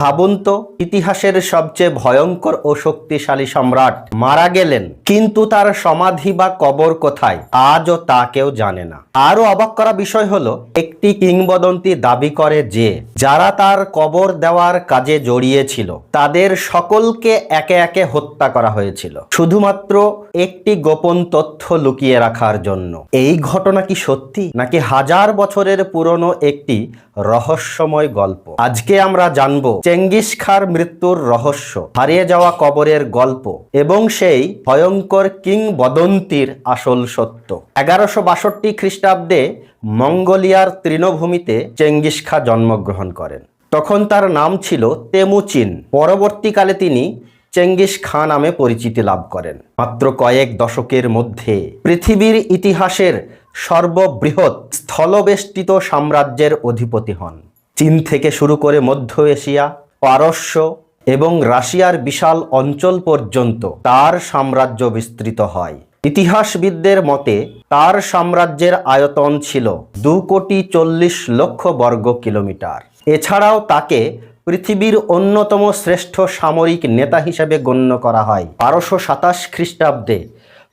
ভাবুন তো, ইতিহাসের সবচেয়ে ভয়ঙ্কর ও শক্তিশালী সম্রাট মারা গেলেন, কিন্তু তার সমাধি বা কবর কোথায় আজও তা কেউ জানে না। আরো অবাক করা বিষয় হলো, একটি কিংবদন্তি দাবি করে যে যারা তার কবর দেওয়ার কাজে জড়িয়েছিল তাদের সকলকে একে একে হত্যা করা হয়েছিল শুধুমাত্র একটি গোপন তথ্য লুকিয়ে রাখার জন্য। এই ঘটনা কি সত্যি, নাকি হাজার বছরের পুরনো একটি রহস্যময় গল্প? আজকে আমরা জানবো চেঙ্গিস খাঁর মৃত্যুর রহস্য, হারিয়ে যাওয়া কবরের গল্প এবং সেই ভয়ঙ্কর কিংবদন্তির আসল সত্য। 1162 খ্রিস্টাব্দে মঙ্গোলিয়ার তৃণভূমিতে চেঙ্গিস খাঁ জন্মগ্রহণ করেন। তখন তার নাম ছিল তেমুচিন। পরবর্তীকালে তিনি চেঙ্গিস খাঁ নামে পরিচিতি লাভ করেন। মাত্র কয়েক দশকের মধ্যে পৃথিবীর ইতিহাসের সর্ববৃহৎ স্থলবেষ্টিত সাম্রাজ্যের অধিপতি হন। চীন থেকে শুরু করে মধ্য এশিয়া, পারস্য এবং রাশিয়ার বিশাল অঞ্চল পর্যন্ত তার সাম্রাজ্য বিস্তৃত হয়। ইতিহাসবিদদের মতে তার সাম্রাজ্যের আয়তন ছিল 2,40,00,000 বর্গ কিলোমিটার। এছাড়াও তাকে পৃথিবীর অন্যতম শ্রেষ্ঠ সামরিক নেতা হিসেবে গণ্য করা হয়। 1227 খ্রিস্টাব্দে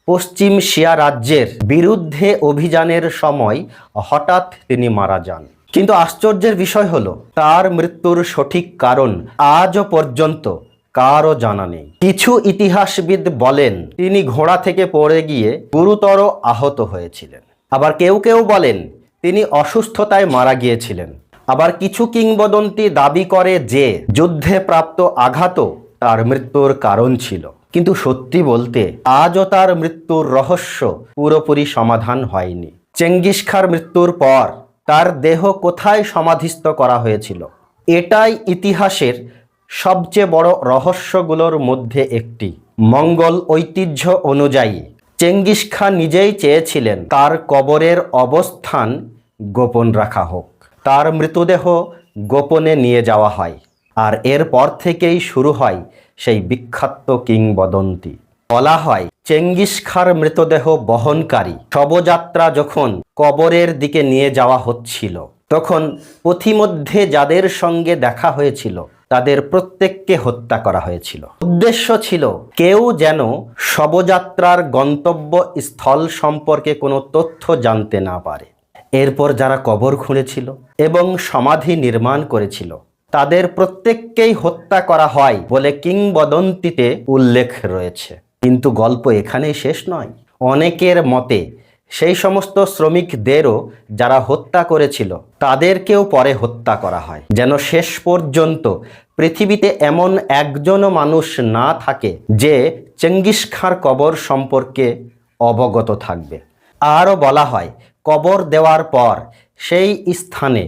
পশ্চিম শিয়া রাজ্যের বিরুদ্ধে অভিযানের সময় হঠাৎ তিনি মারা যান। কিন্তু আশ্চর্যের বিষয় হলো, তার মৃত্যুর সঠিক কারণ আজও পর্যন্ত কারও জানা নেই। কিছু ইতিহাসবিদ বলেন তিনি ঘোড়া থেকে পড়ে গিয়ে গুরুতর আহত হয়েছিলেন। আবার কেউ কেউ বলেন তিনি অসুস্থতায় মারা গিয়েছিলেন। আবার কিছু কিংবদন্তি দাবি করে যে যুদ্ধে প্রাপ্ত আঘাতও তার মৃত্যুর কারণ ছিল। কিন্তু সত্যি বলতে আজও তার মৃত্যুর রহস্য পুরোপুরি সমাধান হয়নি। চেঙ্গিস খাঁর মৃত্যুর পর তার দেহ কোথায় সমাধিস্থ করা হয়েছিল, এটাই ইতিহাসের সবচেয়ে বড় রহস্যগুলোর মধ্যে একটি। মঙ্গল ঐতিহ্য অনুযায়ী চেঙ্গিস খাঁ নিজেই চেয়েছিলেন তার কবরের অবস্থান গোপন রাখা হোক। তার মৃতদেহ গোপনে নিয়ে যাওয়া হয়, আর এরপর থেকেই শুরু হয় সেই বিখ্যাত কিংবদন্তি। বলা হয় চেঙ্গিস খাঁর মৃতদেহ বহনকারী শবযাত্রা যখন কবরের দিকে নিয়ে যাওয়া হচ্ছিল, তখন পথিমধ্যে যাদের সঙ্গে দেখা হয়েছিল তাদের প্রত্যেককে হত্যা করা হয়েছিল। উদ্দেশ্য ছিল কেউ যেন শবযাত্রার গন্তব্য স্থল সম্পর্কে কোনো তথ্য জানতে না পারে। এরপর যারা কবর খুঁড়েছিল এবং সমাধি নির্মাণ করেছিল তাদের প্রত্যেককেই হত্যা করা হয় বলে কিংবদন্তিতে উল্লেখ রয়েছে। কিন্তু গল্প এখানেই শেষ নয়। অনেকের মতে সেই সমস্ত শ্রমিকদেরও যারা হত্যা করেছিল তাদেরকেও পরে হত্যা করা হয়, যেন শেষ পর্যন্ত পৃথিবীতে এমন একজনও মানুষ না থাকে যে চেঙ্গিস খাঁর কবর সম্পর্কে অবগত থাকবে। আরও বলা হয় কবর দেওয়ার পর সেই স্থানে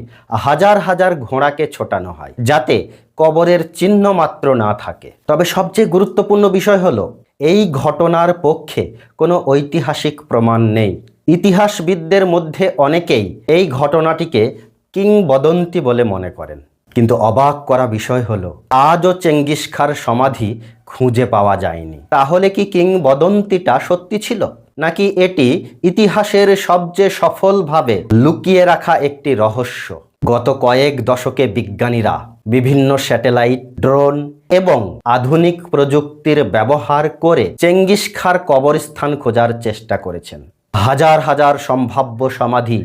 হাজার হাজার ঘোড়াকে ছোটানো হয় যাতে কবরের চিহ্ন মাত্র না থাকে। তবে সবচেয়ে গুরুত্বপূর্ণ বিষয় হলো, এই ঘটনার পক্ষে কোনো ঐতিহাসিক প্রমাণ নেই। ইতিহাসবিদদের মধ্যে অনেকেই এই ঘটনাটিকে কিংবদন্তি বলে মনে করেন। কিন্তু অবাক করা বিষয় হলো, আজও চেঙ্গিস খাঁর সমাধি খুঁজে পাওয়া যায়নি। তাহলে কি কিংবদন্তিটা সত্যি ছিল, নাকি এটি ইতিহাসের সবচেয়ে সফলভাবে লুকিয়ে রাখা একটি রহস্য? গত কয়েক দশকে বিজ্ঞানীরা বিভিন্ন স্যাটেলাইট, ড্রোন এবং আধুনিক প্রযুক্তির ব্যবহার করে চেঙ্গিস খাঁর কবরস্থান খোঁজার চেষ্টা করেছেন। হাজার হাজার সম্ভাব্য সমাধি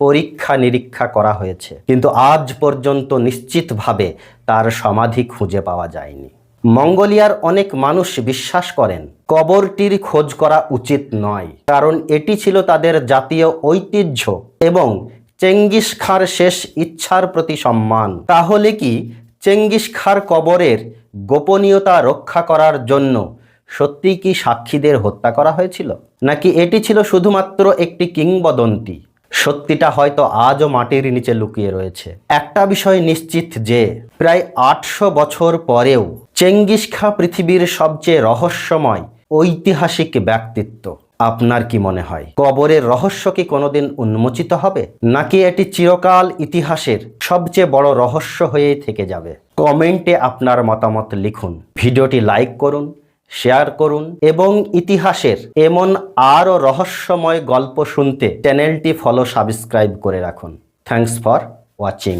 পরীক্ষা নিরীক্ষা করা হয়েছে, কিন্তু আজ পর্যন্ত নিশ্চিতভাবে তার সমাধি খুঁজে পাওয়া যায়নি। মঙ্গোলিয়ার অনেক মানুষ বিশ্বাস করেন কবরটির খোঁজ করা উচিত নয়, কারণ এটি ছিল তাদের জাতীয় ঐতিহ্য এবং চেঙ্গিস খাঁর শেষ ইচ্ছার প্রতি সম্মান। তাহলে কি চেঙ্গিস খাঁর কবরের গোপনীয়তা রক্ষা করার জন্য সত্যি কি সাক্ষীদের হত্যা করা হয়েছিল, নাকি এটি ছিল শুধুমাত্র একটি কিংবদন্তি? সত্যিটা হয়তো আজও মাটির নিচে লুকিয়ে রয়েছে। একটা বিষয় নিশ্চিত যে প্রায় 800 বছর পরেও চেঙ্গিস খাঁ পৃথিবীর সবচেয়ে রহস্যময় ঐতিহাসিক ব্যক্তিত্ব। আপনার কি মনে হয়, কবরের রহস্য কি কোনোদিন উন্মোচিত হবে, নাকি এটি চিরকাল ইতিহাসের সবচেয়ে বড় রহস্য হয়েই থেকে যাবে? কমেন্টে আপনার মতামত লিখুন, ভিডিওটি লাইক করুন, শেয়ার করুন এবং ইতিহাসের এমন আরও রহস্যময় গল্প শুনতে চ্যানেলটি সাবস্ক্রাইব করে রাখুন। Thanks for watching.